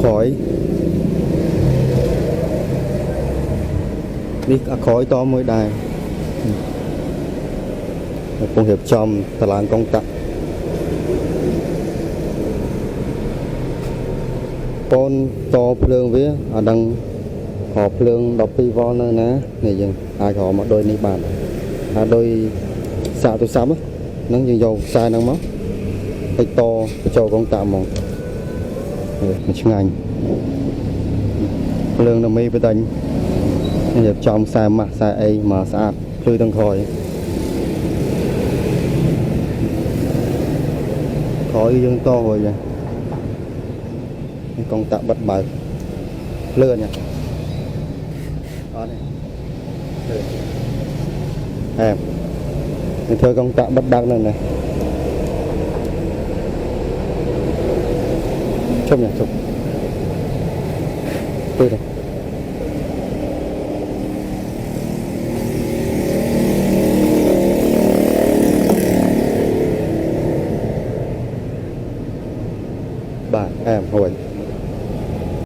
khỏi đi khỏi to mới đài công hiệp trong tà lan công tặng con to phương với đang họ phương đọc pi von nữa nè này dừng ai họ mà đôi ni bàn đôi xạ tôi sắm á nó như dầu sai năng móc tay to cho con tạm một ngành lương là mi với đánh nhập trong sai mặt sai ấy mà sạch lươi đang khỏi khỏi dương to rồi vậy con tạm bật bài lừa nha đó này em thưa con tạm bắt đăng này này chụp nhỉ chụp tôi đây bà em hồi